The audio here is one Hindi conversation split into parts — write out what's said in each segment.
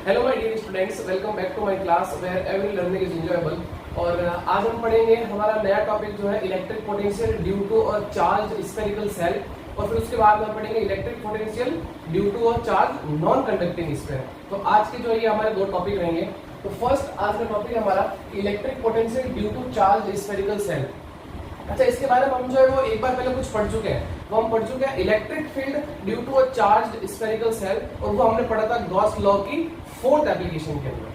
Hello my dear students, welcome back to my class where every learning is enjoyable. और आज हम पढ़ेंगे हमारा नया टॉपिक जो है electric potential due to a charge spherical shell, और फिर उसके बाद हम पढ़ेंगे electric potential due to a charge non conducting sphere. तो आज के जो ये हमारे दो टॉपिक रहेंगे। तो फर्स्ट आज का टॉपिक हमारा electric potential due to charge spherical shell. अच्छा, इसके बारे में हम जो है वो एक बार पहले कुछ पढ़ चुके हैं। वो हम पढ़ चुके हैं electric field due to a charge spherical shell, और वो हमने पढ़ा था गॉस लॉ की फोर्थ एप्लीकेशन के अंदर।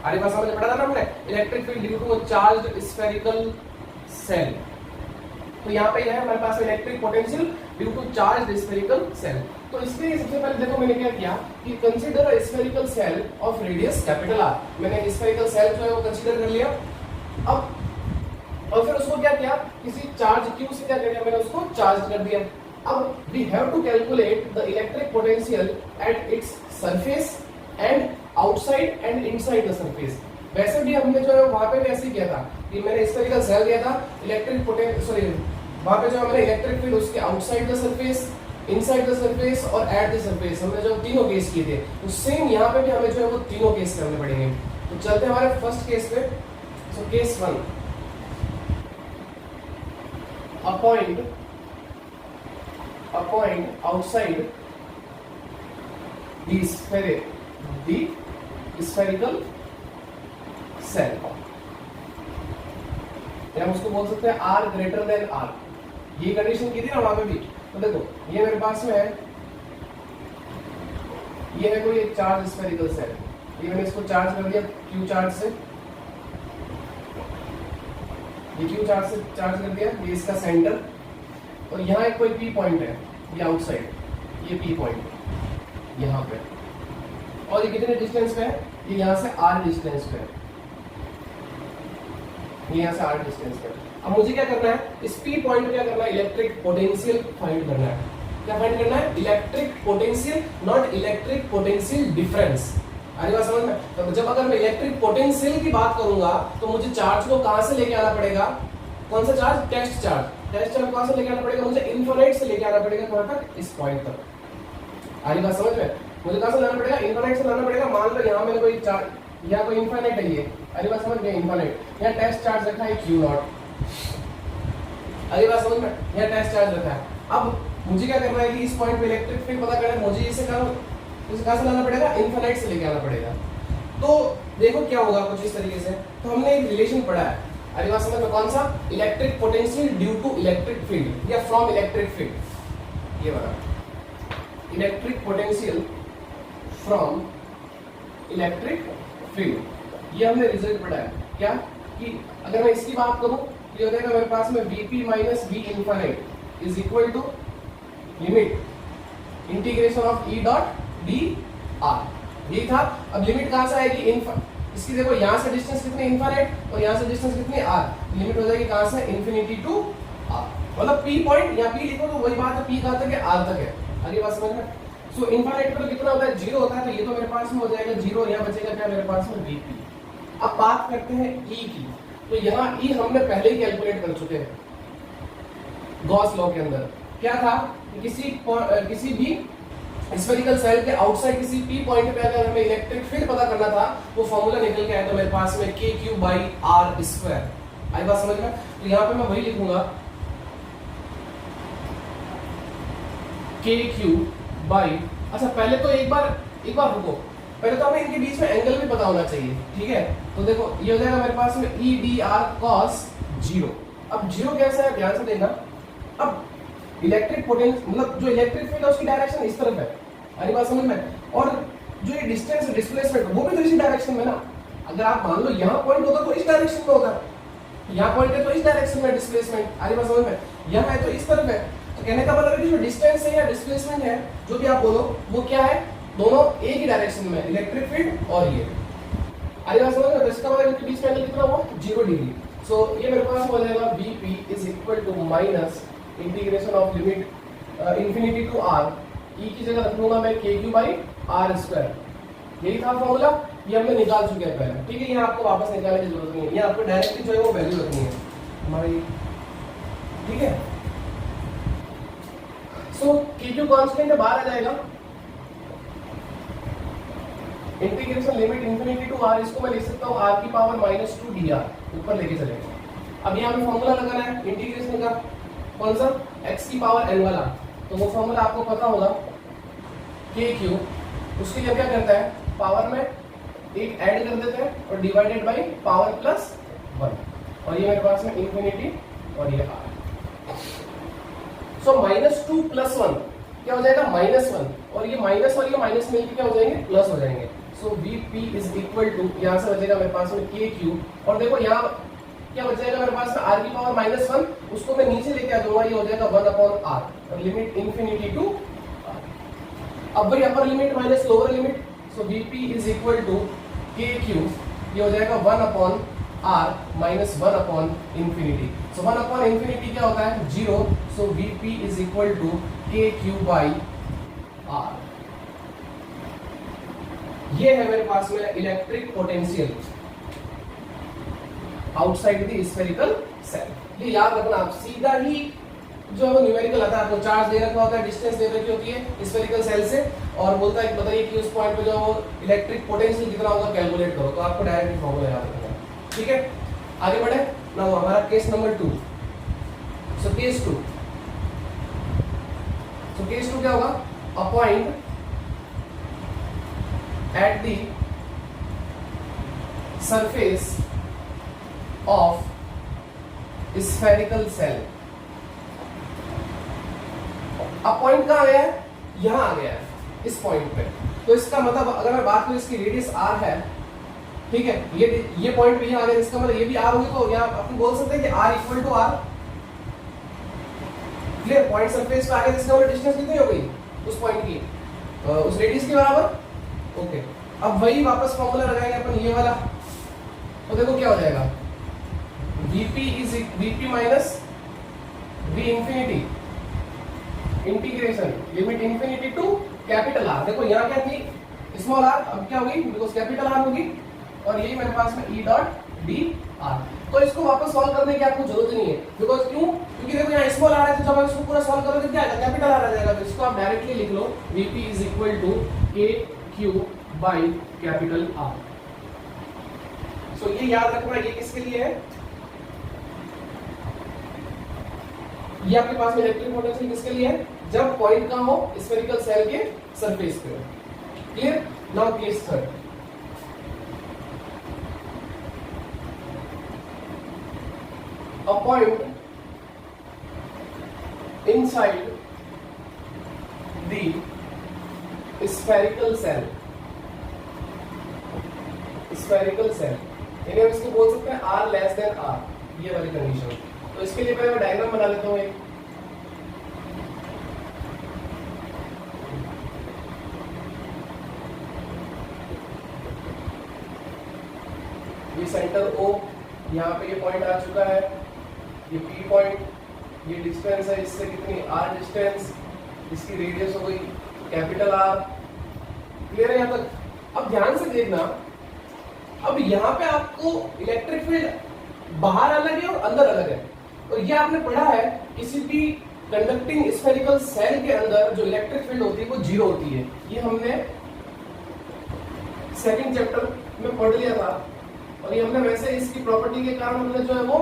आगे बात समझ पढ़ा था ना हमने, electric field due to a charge spherical shell. तो यहाँ पे है हमारे पास electric potential due to charge spherical shell. तो इसलिए सबसे पहले देखो मैंने क्या किया कि consider a spherical shell of radius capital R. मैंने स्फेरिकल सेल जो है वो कंसीडर कर लिया। अब और फिर उसको क्या किया, किसी चार्ज Q से क्या किया, मैंने उसको चार्ज कर दिया। अब we have to calculate the electric potential at its surface and outside and inside the surface. वैसे भी हमने जो है वहां पे भी ऐसे ही किया था कि मैंने स्फेरिकल सेल दिया था, इलेक्ट्रिक पोटेंशियल सॉरी वहां पे जो मैंने इलेक्ट्रिक फील्ड उसके outside the surface, inside the surface और एट द सरफेस, हमने जो तीनों केस किए थे। तो सेम यहाँ पे भी हमें जो है वो तीनों केस करने पड़ेंगे। तो चलते हैं हमारे फर्स्ट केस पे। So case 1, a point outside the spherical cell, या हम उसको बोल सकते हैं R greater than R। ये कंडीशन की थी ना वहां पे भी। तो देखो ये मेरे पास में है, ये है कोई एक चार्ज स्फेरिकल सेल। ये मैंने इसको चार्ज कर दिया Q चार्ज से, ये Q चार्ज से चार्ज कर दिया। ये इसका सेंटर, और यहाँ एक कोई P पॉइंट है, ये आउटसाइड, ये P पॉइंट यहाँ पे। और ये कितने डिस्टेंस पे है, ये यहाँ से R डिस्टेंस पे है, ये यहाँ से R डिस्टेंस पे। अब मुझे क्या करना है, इस P पॉइंट पे क्या करना है, इलेक्ट्रिक पोटेंशियल फाइंड करना है। क्या फाइंड करना है, electric potential, not electric potential difference. आगे बात समझ में। तो जब अगर मैं इलेक्ट्रिक पोटेंशियल की बात करूंगा तो मुझे चार्ज को कहां से लेके आना पड़ेगा, कौन सा charge, test charge. Test charge कहां से लेके आना पड़ेगा, मुझे इनफिनिट से लेके आना पड़ेगा कहां तक, इस पॉइंट तक। आगे बात समझ में। मुझे कहां से लाना पड़ेगा, इनफिनिट से लाना पड़ेगा। मान लो यहाँ मैंने कोई चार्ज, यहाँ कोई इनफिनिट है ये, आगे बात समझ में, इनफिनिट। यहाँ टेस्ट चार्ज रखा है Q नॉट, आगे बात समझ में, यहाँ टेस्ट चार्ज रखा है। अब मुझे क्या करना है कि इस पॉइंट पे इलेक्ट्रिक फील्ड पता करना है, मुझे इसे कहां से लाना पड़ेगा, इनफिनिट से लेके आना पड़ेगा। तो देखो क्या होगा कुछ इस तरीके से। तो हमने एक रिलेशन पढ़ा है, अरे बात समझ में, कौन सा, electric potential due to electric field या फ्रॉम इलेक्ट्रिक फील्ड। ये वाला electric potential from electric field, ये हमने रिजल्ट पढ़ा है। क्या कि अगर मैं इसकी बात करूं, ये हो जाएगा मेरे पास में Vp minus V infinite is equal to limit integration of E dot dr। यही था। अब लिमिट कहां से आएगी, इसकी देखो यहाँ से डिस्टेंस कितनी, इनफिनिट, और यहाँ से डिस्टेंस कितनी, r। लिमिट हो जाएगी कहां से, इन्फिनिटी टू r। मतलब P पॉइंट, यहाँ P लिखो तो वही बात है, P कहां तक है, r तक है। आगे बात समझ में। सो इनफिनिट पर कितना होता है, 0 होता है। तो ये तो मेरे पास में हो जाएगा 0, यहाँ बचेगा क्या मेरे पास में, Vp। अब बात करते हैं E की। तो यहाँ E हमने पहले ही कैलकुलेट कर चुके हैं गॉस लॉ के अंदर। क्या था, किसी भी स्फेरिकल सेल के आउटसाइड किसी P पॉइंट पे अगर हमें इलेक्ट्रिक फील्ड पता करना था, वो फॉर्मूला निकल के आया तो मेरे पास में KQ बाई R स्क्वायर। आई बात समझ में। तो यहाँ पे मैं वही लिखूंगा KQ बाई, अच्छा पहले तो एक बार रुको, पहले तो हमें इनके बीच में एंगल भी पता होना चाहिए, ठीक है। तो देखो ये हो जाएगा मेरे पास में EDR cos 0। अब 0 कैसा है, ध्यान से देखना। अब इलेक्ट्रिक पोटेंशियल मतलब जो इलेक्ट्रिक फील्ड है उसकी डायरेक्शन इस तरफ है, अरे बात समझ में। और जो ये डिस्टेंस डिस्प्लेसमेंट वो भी तो इसी डायरेक्शन में ना। अगर आप मान लो यहाँ पॉइंट होता तो इस डायरेक्शन में होता, यहाँ पॉइंट है तो इस डायरेक्शन में डिस्प्लेसमेंट, अरे बात समझ में। यहाँ है तो इस तरफ है। तो कहने का मतलब है कि जो डिस्टेंस है या डिस्प्लेसमेंट है, जो भी आप बोलो, वो क्या है, दोनों एक ही डायरेक्शन में, इलेक्ट्रिक फील्ड और ये। अरे बात समझ में। तो इसका मतलब इनके बीच में एंगल कितना हुआ, 0 डिग्री। सो ये मेरे पास हो जाएगा Vp is equal to minus integration of limit infinity to R। E की जगह रख लूंगा मैं KQ बाई R स्क्वायर। यही था फॉर्मूला, ये हमने निकाल चुके हैं पहले, ठीक है। ये आपको वापस निकालने की जरूरत नहीं है, ये आपको डायरेक्टली जो है वो वैल्यू रखनी है हमारी, ठीक है। सो KQ कांस्टेंट बाहर आ जाएगा, integration limit infinity to R, इसको मैं लिख सकता हूँ आर की पावर माइनस 2 डी आर, ऊपर लेके चलेगा। अब यहाँ पे फॉर्मूला लगाना है इंटीग्रेशन का, कौन सा, x की पावर n वाला, तो वो फॉर्मूला आपको पता होगा k क्यू, उसके लिए क्या करता है, पावर में एक ऐड कर देते हैं और डिवाइडेड बाई पावर प्लस 1, और ये मेरे पास में इंफिनिटी और ये r। सो माइनस 2 प्लस 1 क्या हो जाएगा, -1, और ये माइनस और ये माइनस मिलकर क्या हो जाएंगे, प्लस हो जाएंगे। सो Vp इज इक्वल टू, यहाँ से बचेगा मेरे पास में k क्यू, और देखो यहाँ क्या बचेगा मेरे पास में r की पावर -1, उसको मैं नीचे लेके आ जाऊंगा, ये हो जाएगा 1/r, और लिमिट इंफिनिटी टू r। अब भाई upper limit minus lower limit, so Vp is equal to k q, ये हो जाएगा 1/r माइनस 1/इंफिनिटी। सो 1/इंफिनिटी क्या होता है, 0, so Vp is equal to k q by r। ये है मेरे पास में electric potential outside the spherical shell. ये याद रखना आप, सीधा ही जो है न्यूमेरिकल आता है, आपको चार्ज दे रखा होता है, डिस्टेंस दे रखी होती है स्फेरिकल सेल से, और बोलता है बताइए कि उस पॉइंट पे जो वो इलेक्ट्रिक पोटेंशियल कितना होगा कैलकुलेट करो, तो आपको डायरेक्ट फॉर्मूला याद रखना है। ठीक है, आगे बढ़े ना, हमारा case number 2। So case 2, so case 2 क्या होगा, a point at the surface of spherical shell. अब पॉइंट कहां गया है, यहां आ गया है इस पॉइंट पे, तो इसका मतलब अगर मैं बात करूं इसकी रेडियस r है, ठीक है, ये पॉइंट पे यहां आ गया, इसका मतलब ये भी r होगी, तो यहां अपन बोल सकते हैं कि r equal to r। Clear, point surface पे आ गया, इसका मतलब डिस्टेंस कितनी हो गई उस पॉइंट की, उस रेडियस के बराबर। ओके, अब वही वापस फॉर्मूला लगाएंगे अपन ये वाला, तो देखो क्या हो जाएगा, Vp minus V infinity integration limit infinity to capital R। देखो यहाँ क्या थी, स्मॉल r, अब क्या होगी, बिकॉज कैपिटल R होगी, और यही मेरे पास में E डॉट डी आर। तो इसको वापस सॉल्व करने की आपको जरूरत नहीं है, बिकॉज क्यों, क्योंकि देखो यहाँ स्मॉल r है, तो जब आप इसको पूरा सॉल्व करोगे क्या आएगा, कैपिटल R आ जाएगा, तो इसको आप डायरेक्टली लिख लो Vp is equal to k q by capital R। So ये याद रखना, ये किसके लिए है, ये आपके पास में इलेक्ट्रिक पोटेंशियल किसके लिए है, जब पॉइंट कहां हो, स्फेरिकल सेल के सरफेस पे। Clear, now case 3। A point inside the spherical cell, spherical shell यानी हम इसको बोल सकते हैं r लेस देन r, ये वाली कंडीशन। तो इसके लिए मैं डायग्राम बना लेता हूं एक, ये सेंटर O, यहाँ पे ये पॉइंट आ चुका है, ये P पॉइंट, ये डिस्टेंस है इससे कितनी r डिस्टेंस, इसकी रेडियस हो गई कैपिटल R। क्लियर है यहाँ तक। अब ध्यान से देखना, अब यहाँ पे आपको इलेक्ट्रिक फील्ड बाहर अलग है और अंदर अलग है, और ये आपने पढ़ा है किसी भी कंडक्टिंग स्फेरिकल सेल के अंदर जो इलेक्ट्रिक फील्ड होती है वो 0 होती है, ये हमने सेकंड चैप्टर में पढ़ लिया था, और ये हमने वैसे इसकी प्रॉपर्टी के कारण हमने जो है वो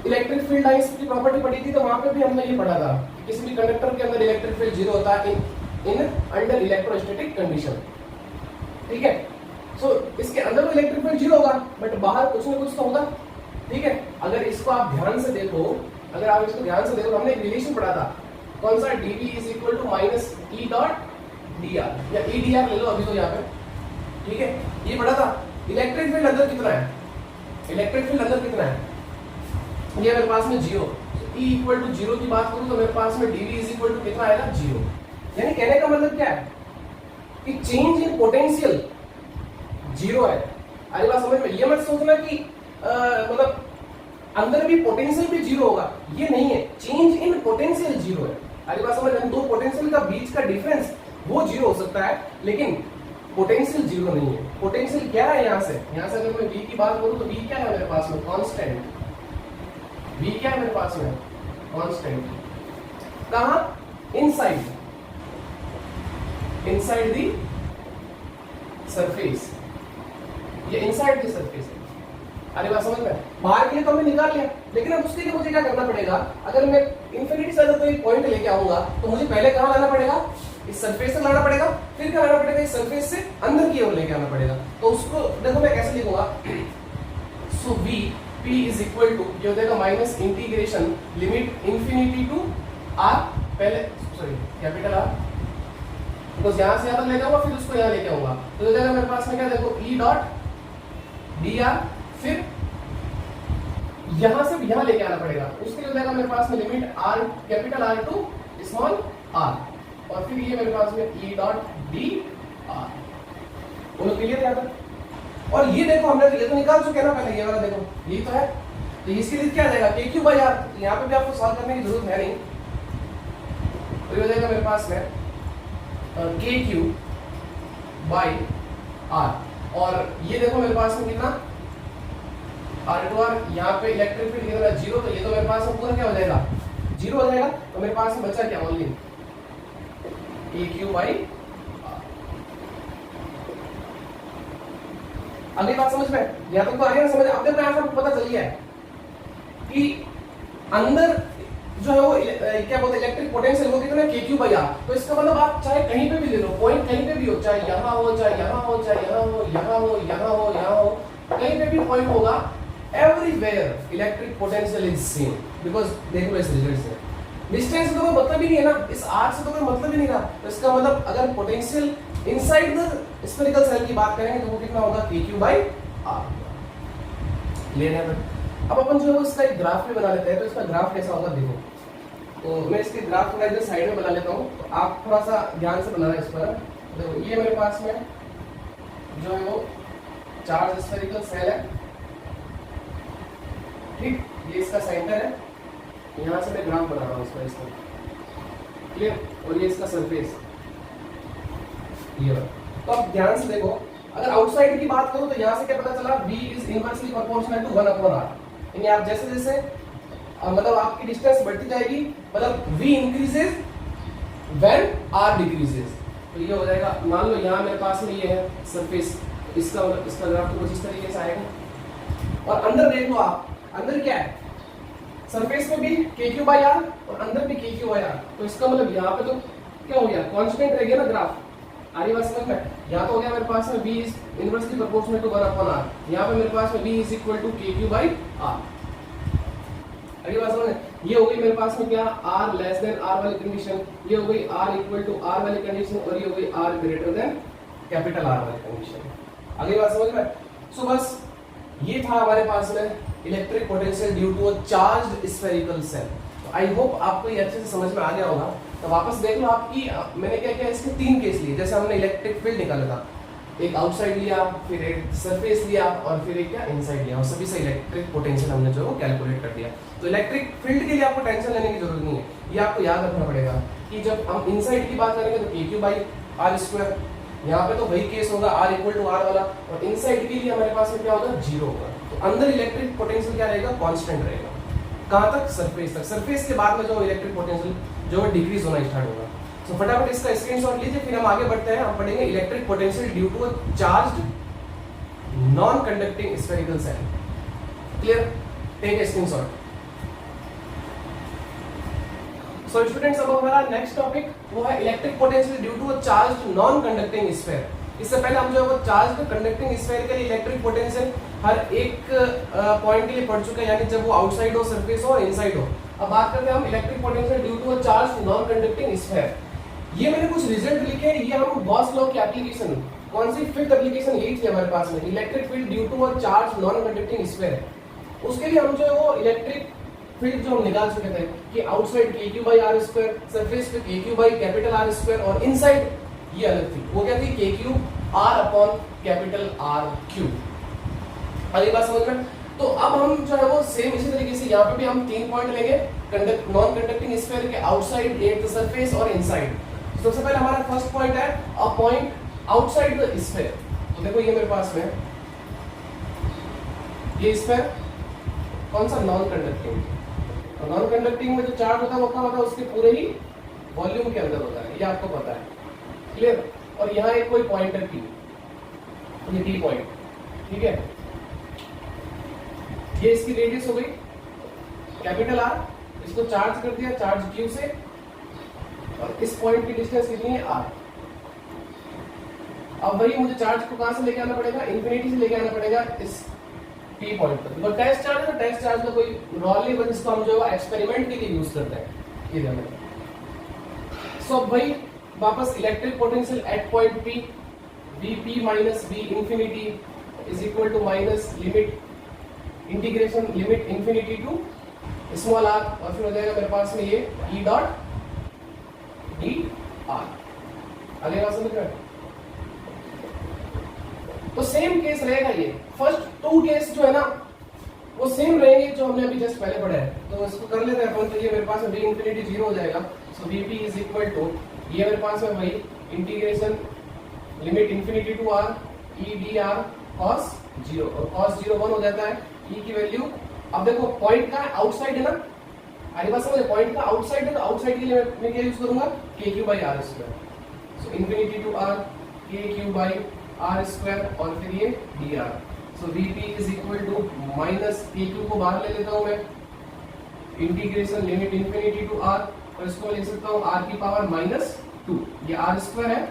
इलेक्ट्रिक फील्ड लाइंस की प्रॉपर्टी पढ़ी थी, तो वहां पे भी हमने ये पढ़ा था कि किसी भी कंडक्टर के अंदर इलेक्ट्रिक फील्ड 0 होता है इन अंडर इलेक्ट्रोस्टैटिक कंडीशन। ठीक है, सो इसके अंदर तो इलेक्ट्रिक फील्ड 0 होगा, बट बाहर कुछ ना कुछ तो होगा। ठीक है, अगर इसको आप ध्यान से देखो, अगर आप इसको ध्यान से देखो, हमने एक रिलेशन पढ़ा था, कौन सा, dv is equal to minus E dot D R, या ई डी आर ले लो अभी तो यहाँ पे। ठीक है, ये पढ़ा था इलेक्ट्रिक फील्ड अंदर कितना है, इलेक्ट्रिक फील्ड अंदर कितना है, ये मेरे पास में 0, E इक्वल टू 0 की बात करूं तो मेरे पास में dv इज इक्वल टू कितना आएगा, 0। यानी कहने का मतलब क्या है कि चेंज इन पोटेंशियल 0 है। अरे बात समझ में, ये मत सोचना कि मतलब अंदर भी पोटेंशियल भी 0 होगा, ये नहीं है, चेंज इन पोटेंशियल 0 है। अरे बात समझ में, दो पोटेंशियल का बीच का डिफरेंस वो 0 हो सकता है, लेकिन पोटेंशियल 0 नहीं है। पोटेंशियल क्या है, यहाँ से अगर मैं v की बात करूं तो v क्या है मेरे पास में, कांस्टेंट। v क्या है मेरे पास में, कांस्टेंट। कहां, इनसाइड दी सरफेस, ये इनसाइड की सरफेस है। अरे बात समझ में? बाहर के लिए तो हमने निकाल लिया, लेकिन अब उसके लिए मुझे क्या करना पड़ेगा? अगर मैं इंफिनिटी से अगर कोई पॉइंट लेके आऊंगा तो मुझे पहले कहां लाना पड़ेगा? इस सरफेस से लाना पड़ेगा, फिर क्या लाना पड़ेगा? इस सरफेस से अंदर की ओर लेके आना पड़ेगा। तो उसको देखो मैं कैसे लिखूंगा, so v p is equal to ये हो जाएगा minus integration limit infinity to r, पहले सॉरी कैपिटल R, बिकॉज यहां से यहां तक ले जाऊंगा फिर उसको यहां लेके आऊंगा, तो हो जाएगा मेरे पास में क्या, देखो e डॉट dr, फिर यहां से यहां लेके आना पड़ेगा, उसके लिए हो जाएगा मेरे पास में limit r capital R to small r, और फिर ये मेरे पास में e डॉट dr। बोलो क्लियर है? और ये देखो हमने ये तो निकाल चुके हैं ना पहले, ये वाला देखो यही तो है, तो इसके लिए क्या आ जाएगा kq बाई r, यहाँ पे भी आपको सॉल्व करने की जरूरत है नहीं, तो ये हो जाएगा मेरे पास में kq बाई r, और ये देखो मेरे पास में कितना r2r, यहाँ पे इलेक्ट्रिक फील्ड कितना 0, तो ये तो मेरे पास में पूरा क्या हो जाएगा 0 हो जाएगा, तो मेरे पास में बचा क्या ओनली kq बाई r। अगली बात समझ में, यहाँ तक तो आ गया ना समझ? अब देखो यहाँ से पता चल गया है कि अंदर जो है वो क्या बोलते हैं इलेक्ट्रिक पोटेंशियल वो कितना kq बाई r, तो इसका मतलब आप चाहे कहीं पे भी ले लो, पॉइंट कहीं पे भी हो, चाहे यहाँ हो, चाहे यहाँ हो, चाहे यहाँ हो, यहाँ हो, यहाँ हो, यहाँ हो, कहीं पे भी पॉइंट होगा, everywhere electric potential is same, because देखो इस रिजल्ट से डिस्टेंस तो कोई मतलब ही नहीं है ना, इस r से तो कोई मतलब ही नहीं रहा, तो इसका मतलब अगर potential inside the spherical cell की बात करेंगे तो वो कितना होगा kq बाई r। क्लियर है? अब अपन जो है इसका एक ग्राफ भी बना लेते हैं, तो इसका ग्राफ कैसा होगा देखो, तो मैं इसके ग्राफ थोड़ा इधर साइड में बना लेता हूँ, तो आप थोड़ा सा ध्यान से बनाना इस पर। देखो ये मेरे पास में जो है वो चार्ज स्फेरिकल सेल है, ठीक, ये इसका सेंटर है, यहाँ से मैं ग्राफ बना रहा हूँ इसका, क्लियर, और ये इसका सरफेस ये। तो अब ध्यान से देखो, अगर आउटसाइड की बात करूं तो यहाँ से क्या पता चला, v is inversely proportional to 1 upon r, यानी आप जैसे जैसे मतलब आपकी डिस्टेंस बढ़ती जाएगी, मतलब v increases when r decreases, तो ये हो जाएगा, मान लो यहाँ मेरे पास में ये है सरफेस, इसका ग्राफ तो कुछ इस तरीके से आएगा, और अंदर देख लो आप, अंदर क्या है, सरफेस में भी kq बाई r और अंदर भी kq बाई r, तो इसका मतलब यहाँ पे तो क्या हो गया, कांस्टेंट रह गया ना ग्राफ। आरी बात समझ में? यहाँ तो हो गया मेरे पास में v is inversely proportional to 1 upon r, यहाँ पे मेरे पास में v is equal to kq by r। आगे बात समझ में? ये हो गई मेरे पास में क्या, r लेस देन r वाली कंडीशन, ये हो गई r इक्वल टू r वाली कंडीशन, और ये हो गई r greater than capital R वाली कंडीशन। आगे बात समझ में? सो बस ये था हमारे पास में electric potential due to a charged spherical shell. तो आई होप आपको ये अच्छे से समझ में आ गया होगा। तो वापस देख लो आपकी, मैंने क्या किया, इसके 3 केस लिए, जैसे हमने इलेक्ट्रिक फील्ड निकाला था, एक आउटसाइड लिया, फिर एक सरफेस लिया, और फिर एक क्या इनसाइड लिया, और सभी से इलेक्ट्रिक पोटेंशियल हमने जो कैलकुलेट कर दिया। तो इलेक्ट्रिक फील्ड के लिए आपको टेंशन लेने की जरूरत नहीं है, ये आपको याद रखना पड़ेगा कि जब हम इनसाइड की बात करेंगे तो kq बाई r स्क्वायर, यहाँ पे तो वही केस होगा r इक्वल टू r वाला, और इनसाइड के लिए हमारे पास में क्या होगा, 0 होगा। तो अंदर इलेक्ट्रिक पोटेंशियल क्या रहेगा, कांस्टेंट रहेगा, कहां तक, सरफेस तक। सरफेस के बाद में जो इलेक्ट्रिक पोटेंशियल जो डिक्रीज होना स्टार्ट होगा। तो फटाफट इसका स्क्रीनशॉट लीजिए, फिर हम आगे बढ़ते हैं, हम पढ़ेंगे electric potential due to a charged non conducting spherical shell. Clear? Take a screenshot. So students, अब हमारा नेक्स्ट टॉपिक वो है electric potential due to a charged non conducting sphere. इससे पहले हम जो है वो चार्ज्ड कंडक्टिंग स्फीयर के लिए इलेक्ट्रिक पोटेंशियल हर एक पॉइंट के लिए पढ़ चुके हैं, यानी जब वो आउटसाइड हो, सरफेस हो और इनसाइड हो। अब बात करते हैं हम electric potential due to a charged non conducting sphere. ये मैंने कुछ रिजल्ट लिखे, ये हम गॉस लॉ की एप्लीकेशन, कौन सी फिफ्थ एप्लीकेशन यही थी हमारे पास में, electric field due to a charged non conducting sphere. उसके लिए हम जो है वो इलेक्ट्रिक फील्ड जो हम निकाल चुके थे कि outside kq by r square, surface पे kq by capital R square, और इनसाइड ये अलग थी, वो क्या थी, kq r upon capital R cube. अगली बात समझ में? तो अब हम जो है वो सेम इसी तरीके से यहाँ पे भी हम 3 पॉइंट लेंगे नॉन कंडक्टिंग स्फीयर के, आउटसाइड, एक सरफेस और इनसाइड। सबसे पहले हमारा फर्स्ट पॉइंट है a point outside the sphere. तो देखो ये मेरे पास में ये स्फीयर कौन सा, नॉन कंडक्टिंग। नॉन कंडक्टिंग में जो चार्ज होता है वो कहाँ होता है, उसके पूरे ही वॉल्यूम के अंदर होता है, ये आपको पता है। क्लियर? और यहाँ एक कोई पॉइंट है P, ये P पॉइंट, ठीक है, ये इसकी रेडियस हो गई कैपिटल R, इसको चार्ज कर दिया चार्ज Q से, और इस पॉइंट की डिस्टेंस कितनी है R। अब वही मुझे चार्ज को कहां से लेके आना पड़ेगा, इन्फिनिटी से लेके आना पड़ेगा इस P पॉइंट पर। तो टेस्ट चार्ज है, टेस्ट चार्ज का कोई रोल नहीं, बस इसको हम जो है एक्सपेरिमेंट के लिए यूज करते हैं, ये ध्यान रखना। सो भाई वापस electric potential at point P, Vp minus V infinity is equal to minus limit integration limit infinity to small r, और फिर हो जाएगा मेरे पास में ये E डॉट डी आर। अगली बात समझ में? तो सेम केस रहेगा, ये फर्स्ट टू केस जो है ना वो सेम रहेंगे जो हमने अभी जस्ट पहले पढ़ा है। तो इसको कर लेते हैं अपन। तो ये मेरे पास में v इंफिनिटी 0 हो जाएगा, so Vp is equal to, ये मेरे पास में भाई integration limit infinity to r e dr cos 0, और cos 0 1 हो जाता है, e की वैल्यू। अब देखो पॉइंट का आउटसाइड है ना, अरे बस समझे, पॉइंट का आउटसाइड है, तो आउटसाइड के लिए मैं क्या यूज करूंगा, kq by r square. So infinity to r kq by r square, और फिर ये dr। So Vp is equal to minus kq को बाहर ले लेता हूं मैं, integration limit infinity to r, और इसको लिख सकता हूं r की पावर -2, ये r स्क्वायर है,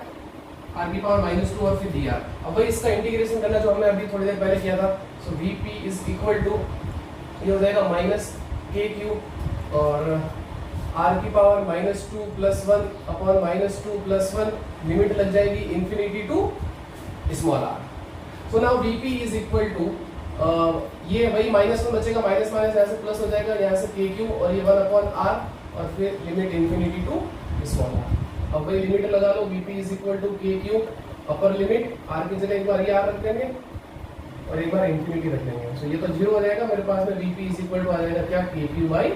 r की पावर -2 और फिर dr। अब भाई इसका इंटीग्रेशन करना जो हमने अभी थोड़ी देर पहले किया था। So Vp is equal to, ये हो जाएगा माइनस kq और r की पावर -2 + 1 अपॉन -2 + 1, लिमिट लग जाएगी infinity to small r। So now Vp is equal to, ये वही -1 बचेगा, माइनस माइनस यहाँ से प्लस हो जाएगा, यहाँ से kq और ये 1 अपॉन r, और फिर limit infinity to small r। अब वही लिमिट लगा लो, Vp is equal to kq upper limit, r की जगह एक बार ये r रख देंगे और एक बार इंफिनिटी रख देंगे। सो ये तो 0 हो जाएगा, मेरे पास में Vp इज इक्वल टू आ जाएगा क्या, kq बाई r।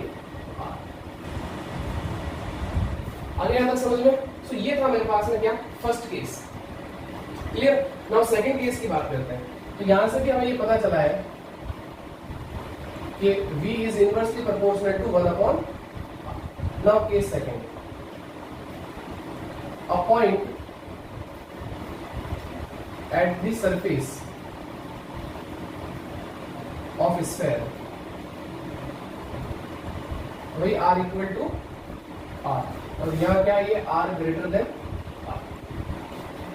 आगे यहाँ तक समझ में? सो ये था मेरे पास में क्या, first case. Clear? Now second case की बात करते हैं। तो यहां से भी हमें ये पता चला है कि V is inversely proportional to 1 upon. Now case second, a point at the surface of a sphere, वही r इक्वल टू r, और यहाँ क्या है, ये r ग्रेटर देन r,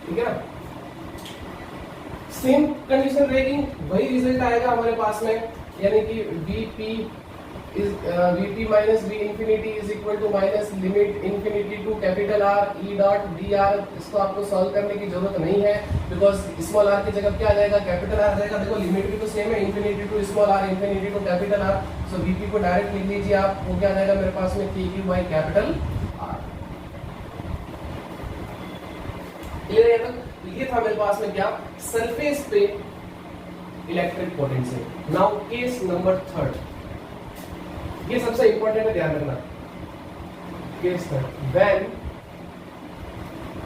ठीक है ना। सेम कंडीशन रहेगी, वही रिजल्ट आएगा हमारे पास में, यानी कि Vp minus V infinity is equal to minus limit infinity to capital R E dot dr। इसको आपको सॉल्व करने की जरूरत नहीं है, बिकॉज स्मॉल r की जगह क्या आ जाएगा, कैपिटल R आ जाएगा। देखो लिमिट भी तो सेम है, infinity to small r infinity to capital R। So Vp को डायरेक्ट लिख लीजिए आप, वो क्या आ जाएगा मेरे पास में, kq by capital R। Clear है ना? ये था मेरे पास में क्या, सरफेस पे electric potential. Now case number third, ये सबसे इंपॉर्टेंट है, ध्यान रखना। केस थर्ड,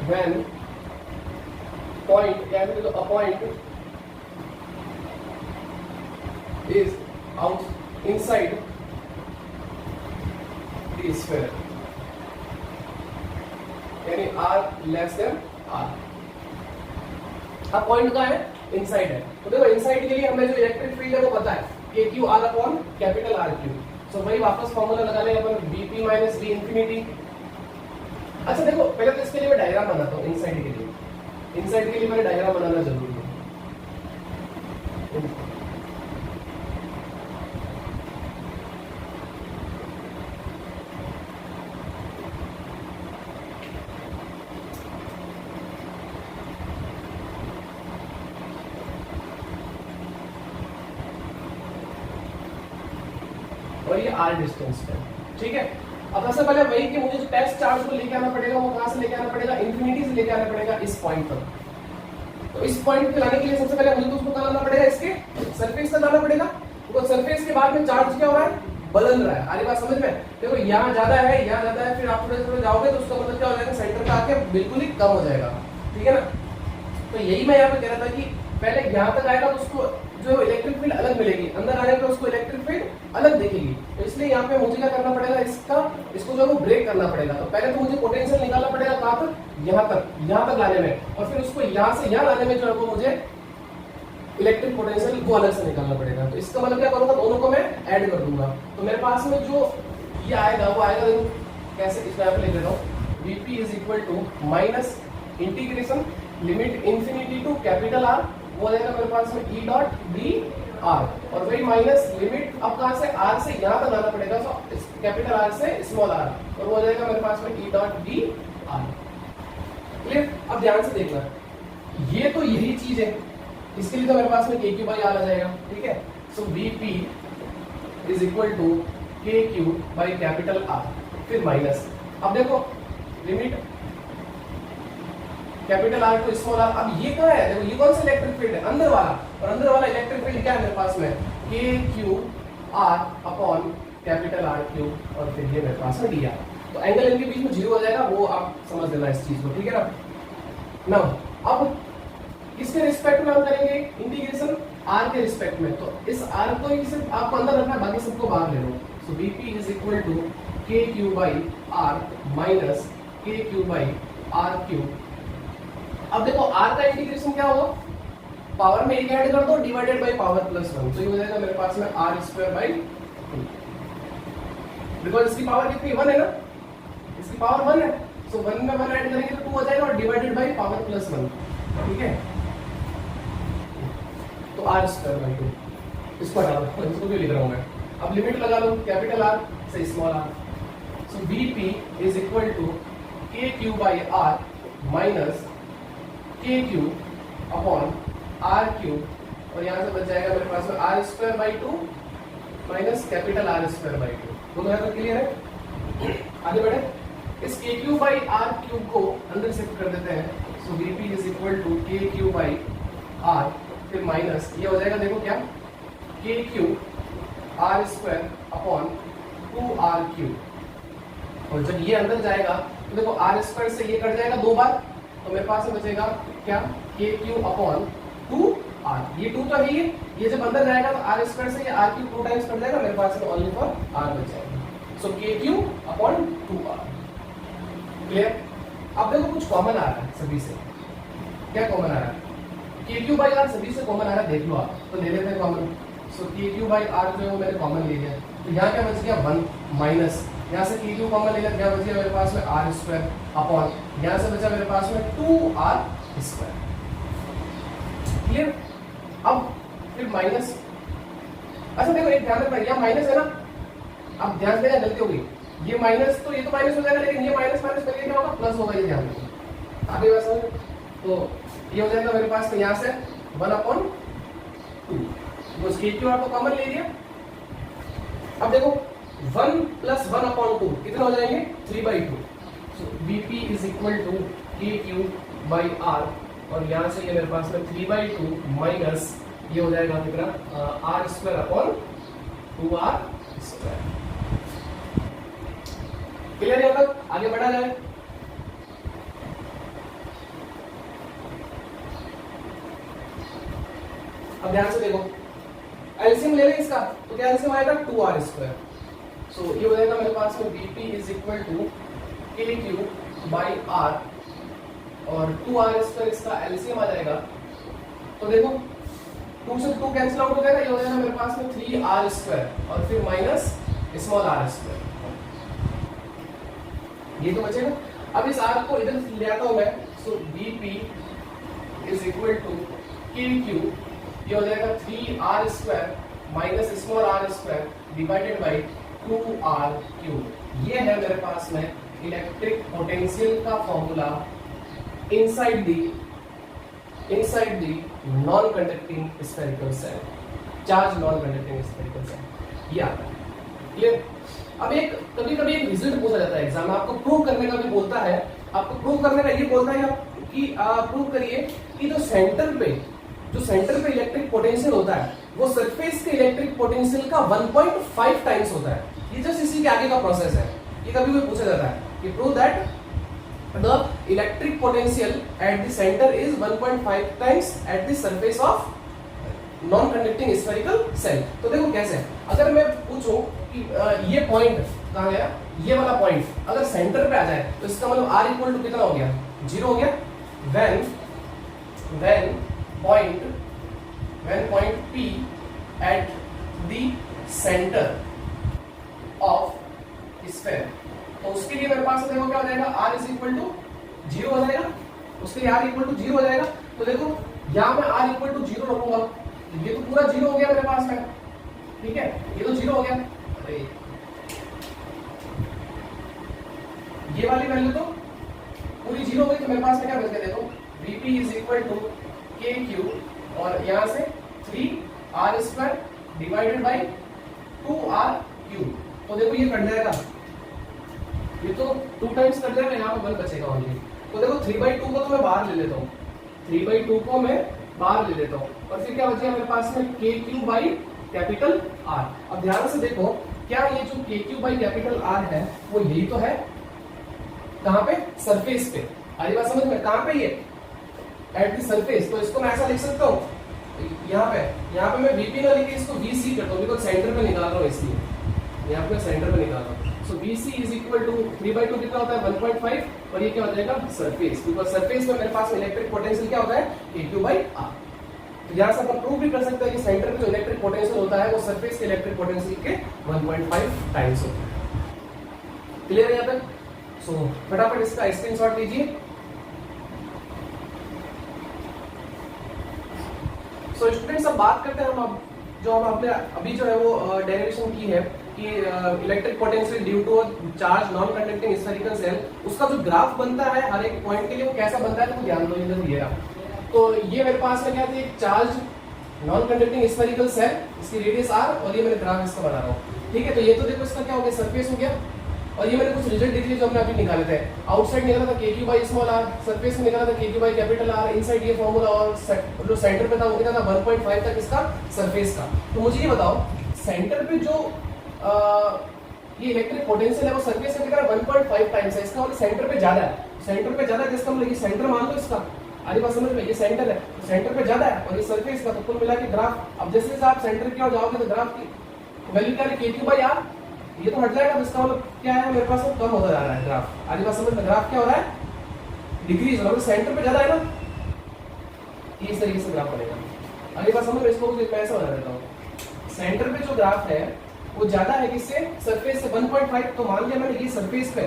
व्हेन पॉइंट, या फिर a point is out inside the sphere, यानी r लेस देन r। अब पॉइंट का है, इनसाइड है। तो देखो इनसाइड के लिए हमें जो इलेक्ट्रिक फील्ड है वो पता है, kq r upon capital R q. So वही वापस फॉर्मूला लगा लेंगे अपन, Vp माइनस V इंफिनिटी। अच्छा देखो, पहले तो इसके लिए मैं डायग्राम बनाता हूँ। इनसाइड के लिए मैंने डायग्राम बनाना जरूरी है। और ये r डिस्टेंस पे, ठीक है। अब सबसे पहले वही कि मुझे जो टेस्ट चार्ज को लेके आना पड़ेगा, वो कहां से लेके आना पड़ेगा, इंफिनिटी से लेके आना पड़ेगा इस पॉइंट पर। तो इस पॉइंट पे लाने के लिए सबसे पहले मुझे तो उसको कहां लाना पड़ेगा, इसके सरफेस तक लाना पड़ेगा। तो सरफेस के बाद में चार्ज क्या हो रहा है, बदल रहा है। आगे बात समझ में? देखो यहाँ ज्यादा है, यहाँ ज्यादा है, फिर आप थोड़े जाओगे तो उसका मतलब क्या हो जाएगा, सेंटर पे आके बिल्कुल ही कम हो जाएगा, ठीक है ना। तो यही मैं यहाँ पे कह रहा था कि पहले यहाँ तक आएगा तो उसको जो इलेक्ट्रिक फील्ड अलग मिलेगी, अंदर आने पे उसको इलेक्ट्रिक फील्ड अलग दिखेगी। तो इसलिए यहाँ पे मुझे क्या करना पड़ेगा, इसको जो है वो ब्रेक करना पड़ेगा। तो पहले तो मुझे पोटेंशियल निकालना पड़ेगा कहाँ तक, यहाँ तक लाने में, और फिर उसको यहाँ से यहाँ लाने में जो है वो मुझे इलेक्ट्रिक पोटेंशियल वो अलग से निकालना पड़ेगा। तो इसका मतलब क्या करूंगा, दोनों को मैं ऐड कर दूंगा। तो मेरे पास में जो ये आएगा वो आएगा, देखो कैसे, इसमें आप लिख देता हूँ, Vp is equal to minus integration limit infinity to capital R, वो आ जाएगा मेरे पास में ई डॉट डी आर, और वही माइनस लिमिट अब कहां से, आर से यहां तक लाना पड़ेगा, तो कैपिटल आर से स्मॉल आर, और वो आ जाएगा मेरे पास में ई डॉट डी आर। क्लियर? अब ध्यान से देखना, ये तो यही चीज है, इसके लिए तो मेरे पास में के क्यू बाई आर आ जाएगा, ठीक है। So Vp is equal to k q by capital R, फिर माइनस, अब देखो limit capital R to small r. अब ये कहाँ है, देखो ये कौन सा इलेक्ट्रिक फील्ड है, अंदर वाला, और अंदर वाला इलेक्ट्रिक फील्ड क्या है मेरे पास में, के q are upon capital R cube, और फिर ये मेरे पास में डी आर। तो एंगल इनके बीच में 0 हो जाएगा, वो आप समझ लेना इस चीज को, ठीक है ना। अब किसके रिस्पेक्ट में हम करेंगे इंटीग्रेशन, आर के रिस्पेक्ट में, तो इस आर को ही सिर्फ आपको अंदर रखना है, बाकी सबको बाहर ले लो। सो Vp is equal to k q by R minus k q by are Q. अब देखो आर का इंटीग्रेशन क्या होगा, पावर में एक ऐड कर दो डिवाइडेड बाई पावर प्लस 1, तो ये हो जाएगा मेरे पास में आर स्क्वायर बाई 2, बिकॉज इसकी पावर कितनी 1 है ना, इसकी पावर 1 है, सो 1 में 1 ऐड करेंगे तो 2 हो जाएगा, और डिवाइडेड बाई पावर प्लस 1, ठीक है। तो आर स्क्वायर बाई 2, इसको हटा दो, इसको क्यों लिख रहा हूं मैं, अब लिमिट लगा लो कैपिटल आर से small r. So Vp is equal to k q by R minus k q upon R cube, और यहाँ से बच जाएगा मेरे पास में r square by 2 minus capital R square by 2। दोनों यहाँ तक क्लियर है? आगे बढ़े, इस के क्यू बाई आर क्यू को अंदर शिफ्ट कर देते हैं। So Vp is equal to k q by R, फिर माइनस ये हो जाएगा, देखो क्या, k q r square upon 2 R cube, और जब ये अंदर जाएगा तो देखो आर स्क्वायर से ये कट जाएगा 2 बार, तो मेरे पास में बचेगा क्या, के क्यू अपॉन 2 आर, ये 2 तो है ही, ये जब अंदर जाएगा तो आर स्क्वायर से ये आर क्यू 2 टाइम्स कट जाएगा, मेरे पास में ओनली फॉर आर बच जाएगा। सो के क्यू अपॉन 2 आर। क्लियर? अब देखो कुछ कॉमन आ रहा है सभी से, क्या कॉमन आ रहा है, के क्यू बाई आर सभी से कॉमन आ रहा है, देख लो आप, तो ले लेते हैं कॉमन। सो के क्यू बाई आर जो है वो मैंने कॉमन ले लिया, तो यहाँ क्या बच गया 1 माइनस, यहाँ से के क्यू कॉमन ले लिया, क्या बच गया मेरे पास में आर स्क्वायर अपॉन, यहाँ से बचा मेरे पास में 2 आर स्क्वायर। क्लियर? अब फिर माइनस, अच्छा देखो एक ध्यान रखना, यह माइनस है ना, अब ध्यान देना गलती होगी, ये माइनस, तो ये तो माइनस हो जाएगा, लेकिन ये माइनस माइनस करके क्या होगा, प्लस होगा, ये ध्यान रखना आगे वैसा। तो ये हो जाएगा मेरे पास में यहाँ से 1 अपॉन 2, बस के क्यू आर को कॉमन ले लिया। अब देखो 1 प्लस 1 अपॉन 2 कितने हो जाएंगे, 3/2। सो Vp is equal to k q by are, और यहाँ से ये मेरे पास में 3/2 माइनस ये हो जाएगा कितना, r square upon 2 R square. Clear है? अब आगे बढ़ा जाए, अब ध्यान से देखो, एलसीएम ले लें इसका, तो क्या एलसीएम आएगा 2 आर स्क्वायर। सो ये हो जाएगा मेरे पास में Vp is equal to k q by are, और 2 आर स्क्वायर इसका एलसीएम आ जाएगा, तो देखो 2 से 2 कैंसिल आउट हो जाएगा, ये हो जाएगा मेरे पास में 3 आर स्क्वायर, और फिर माइनस स्मॉल आर स्क्वायर, ये तो बचेगा। अब इस आर को इधर ले आता हूं मैं, so Vp is equal to k q, ये हो जाएगा 3 R square minus small r square divided by 2 R cube. ये है मेरे पास में इलेक्ट्रिक पोटेंशियल का formula inside the non conducting spherical shell, charge non conducting spherical shell, ये आता है। क्लियर? अब एक कभी कभी एक रिजल्ट पूछा जाता है एग्जाम में, आपको प्रूव करने का भी बोलता है, आपको प्रूव करने का ये बोलता है कि प्रूव करिए कि जो सेंटर पे इलेक्ट्रिक पोटेंशियल होता है वो सरफेस के इलेक्ट्रिक पोटेंशियल का 1.5 टाइम्स होता है। ये जस्ट इसी के आगे का प्रोसेस है, ये कभी भी पूछा जाता है कि prove that the electric potential at the centre is 1.5 times at the surface of non conducting spherical shell. तो देखो कैसे, अगर मैं पूछूं कि ये पॉइंट कहां गया, ये वाला पॉइंट अगर सेंटर पे आ जाए तो इसका मतलब r इक्वल टू कितना हो गया, 0 हो गया। When point when point P at the centre of sphere, तो उसके लिए मेरे पास देखो क्या हो जाएगा, r इज इक्वल टू 0 हो जाएगा, उसके लिए r इक्वल टू 0 हो जाएगा। तो देखो यहां मैं r इक्वल टू 0 रखूंगा, ये तो पूरा 0 हो गया मेरे पास में, ठीक है, ये तो 0 हो गया। अरे ये वाली वैल्यू तो पूरी 0 हो गई, तो मेरे पास में क्या बच गया, देखो Vp is equal to KQ और यहां से 3r² डिवाइडेड बाई 2r3। तो देखो ये कट जाएगा, ये तो 2 टाइम्स कट जाएगा, यहाँ पे 1 बचेगा ओनली। तो देखो 3/2 को तो मैं बाहर ले लेता हूँ, 3/2 को मैं बाहर ले लेता हूँ, और फिर क्या बचेगा मेरे पास में KQ बाई कैपिटल R। अब ध्यान से देखो, क्या ये जो KQ बाई कैपिटल R है वो यही तो है, कहाँ पे, सरफेस पे। आगे बात समझ में, कहाँ पे ये, एट द सरफेस। तो इसको मैं ऐसा लिख सकता हूँ, यहाँ पे मैं VP ना लिखे इसको VC करता हूँ, बिकॉज सेंटर पे निकाल रहा हूँ, इसलिए यहाँ पे सेंटर पे निकाल रहा हूँ। सो VC इज इक्वल टू 3/2 कितना होता है, 1.5, और ये क्या हो जाएगा, सरफेस, बिकॉज सरफेस में मेरे पास इलेक्ट्रिक पोटेंशियल क्या होता है, KQ बाई R। तो यहाँ से अपन प्रूव भी कर सकते हैं कि सेंटर पे जो इलेक्ट्रिक पोटेंशियल होता है वो सरफेस के इलेक्ट्रिक पोटेंशियल के 1.5 टाइम्स होता है। क्लियर है यहाँ तक? सो फटाफट इसका स्क्रीनशॉट लीजिए। सो स्टूडेंट्स, अब बात करते हैं हम जो हम आपने अभी जो है वो डेरिवेशन की है कि electric potential due to charge non conducting spherical shell, उसका जो ग्राफ बनता है हर एक पॉइंट के लिए वो कैसा बनता है, तो ध्यान दो इधर दिया। तो ये मेरे पास में क्या थी, एक charge non conducting spherical cell, इसकी रेडियस r, और ये मैंने ग्राफ इसका बना रहा हूँ, ठीक है। तो ये तो देखो इसका क्या हो गया, सरफेस हो गया, और ये मैंने कुछ रिजल्ट दिखे जो हमने अभी निकाले थे। आउटसाइड निकला था KQ by small r, surface में निकला था KQ by capital R, inside ये फॉर्मूला, और जो सेंटर पे था वो कितना था, 1.5 तक इसका सरफेस का। तो मुझे ये बताओ, सेंटर पे जो ये इलेक्ट्रिक पोटेंशियल है वो सरफेस में कितना 1.5 टाइम्स है, इसका मतलब सेंटर पे ज्यादा है। सेंटर पे ज्यादा है, इसका मतलब ये सेंटर मान लो इसका, आधी बात समझ में, ये सेंटर है, तो सेंटर पे ज्यादा है और ये सरफेस का, तो कुल मिला के ग्राफ, अब जैसे जैसे आप सेंटर की ओर जाओगे तो ग्राफ की वैल्यू क्या है, KQ बाई R, ये तो हट जाएगा, तो इसका मतलब क्या है, मेरे पास वो कम होता जा रहा है ग्राफ। आधी बात समझ में, ग्राफ क्या हो रहा है, डिक्रीज हो रहा है, सेंटर पे ज्यादा है ना, इस तरीके से ग्राफ बनेगा। आधी बात समझ में, इसको मैं ऐसा बना देता हूँ, सेंटर पे जो ग्राफ है वो ज्यादा है किससे, सरफेस से 1.5। तो मान लिया मैंने ये सरफेस पे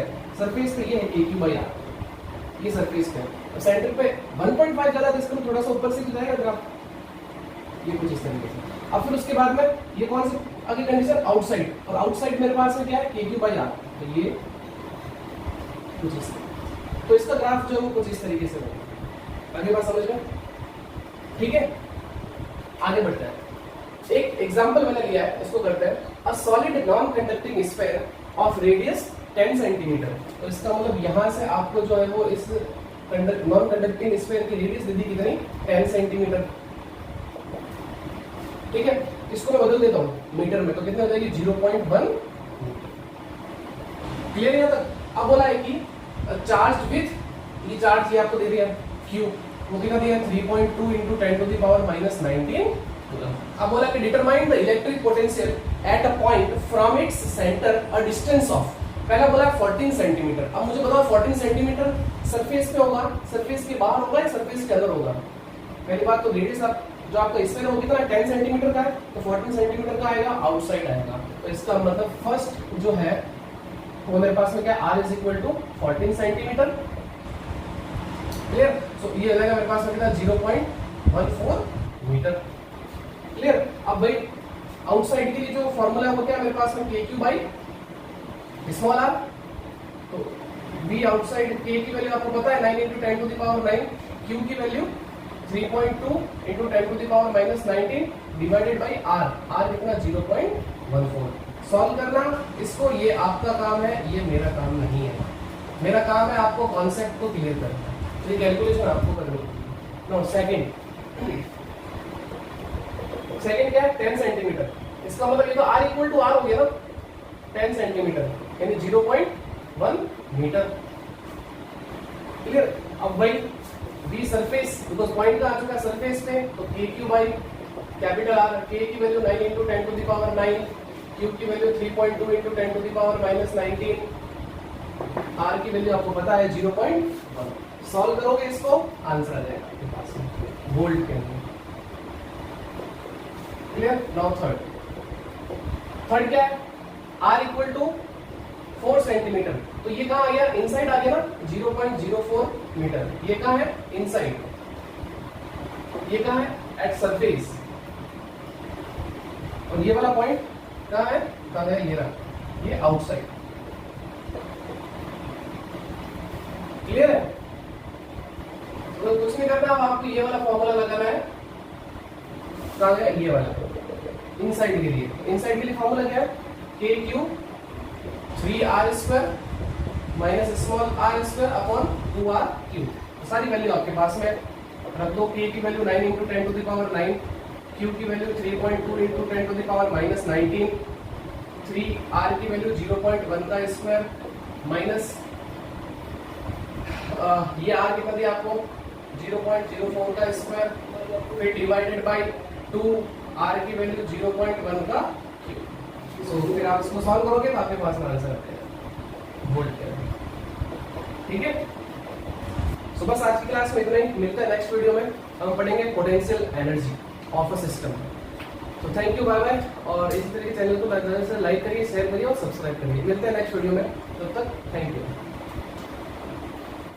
ये है KQ बाई R, ये सरफेस पे, और सेंटर पे 1.5 ज्यादा, तो इसका थोड़ा सा ऊपर से जाएगा ग्राफ, ये कुछ इस तरीके से। अब फिर उसके बाद में ये कौन सी आगे कंडीशन, आउटसाइड, और आउटसाइड मेरे पास में क्या है, KQ बाई R, तो ये कुछ इस, तो इसका ग्राफ जो है वो कुछ इस तरीके से होगा। आगे बात समझ में, ठीक है, आगे बढ़ते हैं। एक एग्जांपल मैंने लिया है, इसको करते हैं। A solid non conducting sphere of radius 10 centimetre. तो इसका मतलब यहां से आपको जो है वो इस नॉन कंडक्टिंग स्फीयर की रेडियस दे दी कितनी, 10 सेंटीमीटर, ठीक है। इसको मैं बदल देता हूं मीटर में, तो कितने हो जाएगी, 0.1। क्लियर है तक? अब बोला है कि चार्ज विथ, ये चार्ज ये आपको दे दिया Q, वो कितना दिया, 3.2 × 10⁻⁻19। अब बोला कि determine the electric potential at a point from its centre a distance of, पहला बोला 14 सेंटीमीटर। अब मुझे बताओ 14 सेंटीमीटर सरफेस पे होगा, सरफेस के बाहर होगा या सरफेस के अंदर होगा। पहली बात तो रेडियस जो आपका स्फीयर होगी कितना 10 सेंटीमीटर का है, तो 14 सेंटीमीटर का आएगा, आउटसाइड आएगा। तो इसका मतलब फर्स्ट जो है वो मेरे पास में क्या, R is equal to 14 centimetre. Clear? So ये आ जाएगा मेरे पास में कितना, 0.14 मीटर। क्लियर? अब भाई आउटसाइड के लिए जो फॉर्मूला है वो क्या है मेरे पास में, KQ बाई स्मॉल r। तो V आउटसाइड K की वैल्यू आपको पता है 9 × 10⁹, Q की value 3.2 × 10⁻⁻19 divided by R, R कितना 0.14। सॉल्व करना इसको, ये आपका काम है, ये मेरा काम नहीं है। मेरा काम है आपको कॉन्सेप्ट को क्लियर करना, तो ये कैलकुलेशन आपको करनी है। नो सेकंड क्या है, 10 सेंटीमीटर। इसका मतलब ये तो R इक्वल टू R हो गया ना, 10 सेंटीमीटर यानी 0.1 मीटर। क्लियर? अब भाई V सरफेस, बिकॉज पॉइंट का आ चुका है सरफेस पे, तो KQ by capital R, K की वैल्यू 9 × 10⁹, Q की वैल्यू 3.2 × 10⁻⁻19, R की वैल्यू आपको पता है 0.1। सॉल्व करोगे इसको, आंसर आ जाएगा आपके पास में बोल्ड के अंदर। क्लियर? नाउ थर्ड क्या है? R इक्वल टू 4 सेंटीमीटर, तो ये कहाँ आ गया? इनसाइड आ गया ना, 0.04 मीटर। ये कहाँ है? इनसाइड। ये कहाँ है? At surface. और ये वाला पॉइंट कहाँ है? कहाँ है? ये रहा, ये आउटसाइड। क्लियर है? तो कुछ नहीं करना, अब आपको ये वाला फॉर्मूला लगाना है। कहाँ है? ये वाला इनसाइड के लिए। इनसाइड के लिए फॉर्मूला क्या है? के Q 3r² minus small r² upon 2r³। सारी वैल्यू आपके पास में रख दो। k की वैल्यू 9 × 10⁹, q की वैल्यू 3.2 × 10⁻19, 3r की वैल्यू 0.1 का स्क्वायर माइनस ये r कितना दिया आपको? 0.04 का स्क्वायर, फिर डिवाइडेड बाय 2, r की वैल्यू 0.1 का क्यूब। तो फिर आप इसको सॉल्व करोगे तो आपके पास में आंसर आ जाएगा वोल्ट का। ठीक है? सो बस आज की क्लास में इतना ही। मिलते हैं नेक्स्ट वीडियो में, हम पढ़ेंगे potential energy of a system. तो थैंक यू, बाय बाय। और इसी तरह के चैनल को लाइक करिए, शेयर करिए और सब्सक्राइब करिए। मिलते हैं नेक्स्ट वीडियो में, तब तक थैंक यू।